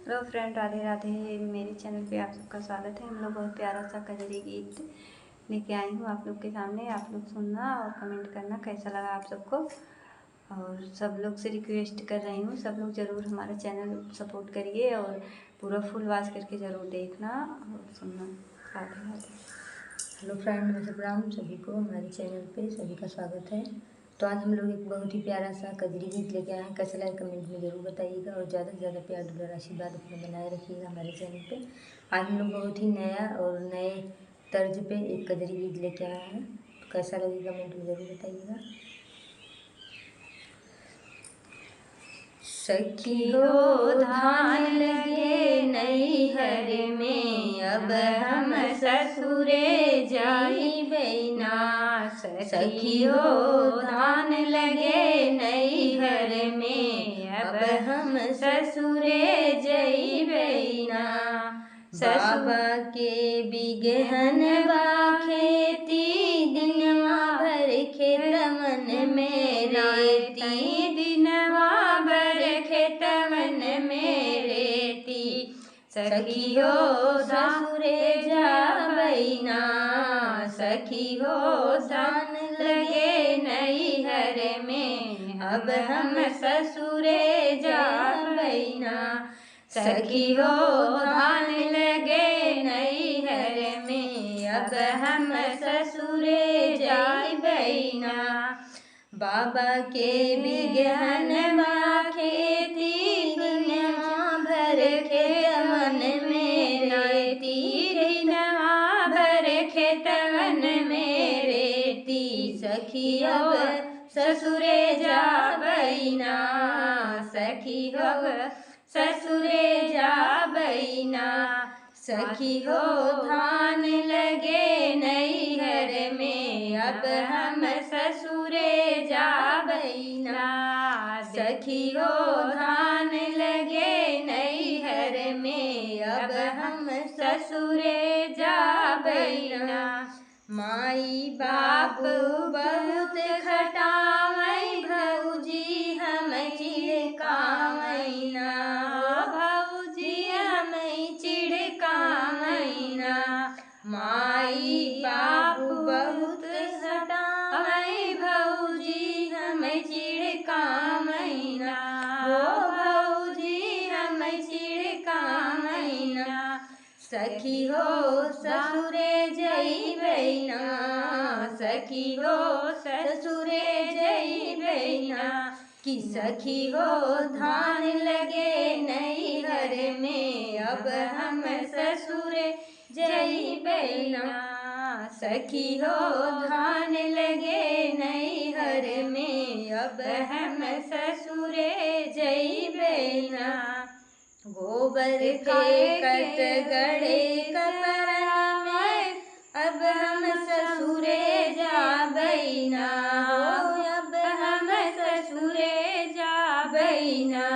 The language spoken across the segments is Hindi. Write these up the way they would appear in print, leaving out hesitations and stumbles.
Hello friend, Radhe Radhe. मेरे चैनल पे आप सबका स्वागत है। हम लोग बहुत प्यारा सा कजरी गीत लेके आई हूँ आप लोग के सामने। आप लोग सुनना और कमेंट करना कैसा लगा आप सबको। और सब लोग से रिक्वेस्ट कर रही हूँ, सब लोग ज़रूर हमारा चैनल सपोर्ट करिए और पूरा फुल वॉच करके ज़रूर देखना और सुनना। राधे राधे। हेलो फ्रेंड, नमस्ते, प्रणाम सभी को। हमारे चैनल पे सभी का स्वागत है। तो आज हम लोग एक बहुत ही प्यारा सा कजरी गीत लेके आए हैं। कैसा लगा कमेंट में ज़रूर बताइएगा और ज़्यादा से ज़्यादा प्यार दुलार आशीर्वाद अपना बनाए रखिएगा हमारे चैनल पे। आज हम लोग बहुत ही नया और नए तर्ज पे एक कजरी गीत लेके आए हैं। तो कैसा लगे कमेंट में ज़रूर बताइएगा। सखी हो धान लगे नैहर में, अब हम ससुरे जाइबै ना। सखी हो धान लगे नैहर में, अब हम ससुरे जइबै ना। बाबा के बिगहन बा खेती, दिनवा भर खेतवन में रेती, दिनवा भर खेतवन में रेती। सखी हो ससुरे जाबै ना, सखी हो धान लगे नैहर में, अब हम ससुरे जाबै ना। सखी हो धान लगे नैहर में, अब हम ससुरे जाइबै ना। बाबा के बिगहन बा खेती, दिनवा भर खेतवन में रेती, दिनवा भर खेतवन में रेती। सखी अब ससुरे जाबै ना, सखी अब ससुरे जाबै ना। सखी हो धान लगे नैहर में, अब हम ससुरे जाबै ना। सखी हो धान लगे नैहर में, अब हम ससुरे जाबै ना। माई बाबू बहुत खटावै, भौजी हम चिढ़कावै ना। भौजी हम चिढ़कावै ना। माई बाबू बहुत खटावै, भौजी हम चिढ़कावै ना। हो भौजी हम चिढ़कावै ना। सखी हो ससुरे जइबै ना, सखी हो ससुरे जइबै ना। कि सखी हो धान लगे नैहर में, अब हम ससुरे जइबै ना। सखी हो धान लगे नैहर में, अब हम ससुरे जइबै ना। गोबर फेंकत गड़े कपरन में, अब हम ससुरे जाबै ना। अब हम ससुरे जाबै ना।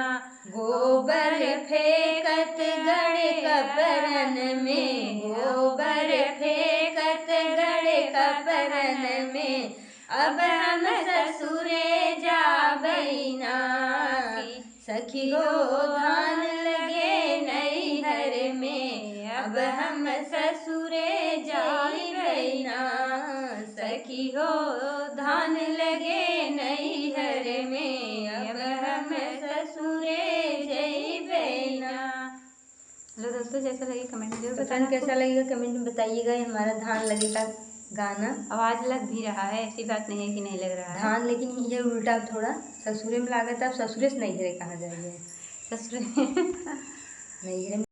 गोबर फेंकत गड़े कपरन में, गोबर फेंकत गड़े कपरन में, अब हम ससुरे जाबै ना। सखी हो धान लगे नैहर में, अब हम ससुरे जाइबै ना। सखी हो धान लगे नैहर में, अब हम ससुरे जइबै ना। हेलो दोस्तों, जैसा लगे कमेंट में जरूर तो बताना। कैसा लगेगा कमेंट में बताइएगा। ये हमारा धान लगे का गाना आवाज़ लग भी रहा है, ऐसी बात नहीं है कि नहीं लग रहा है। धान, लेकिन ये उल्टा थोड़ा ससुरे में लागत। अब ससुरे से नैहरे कहाँ जाइए। ससुर नैहरे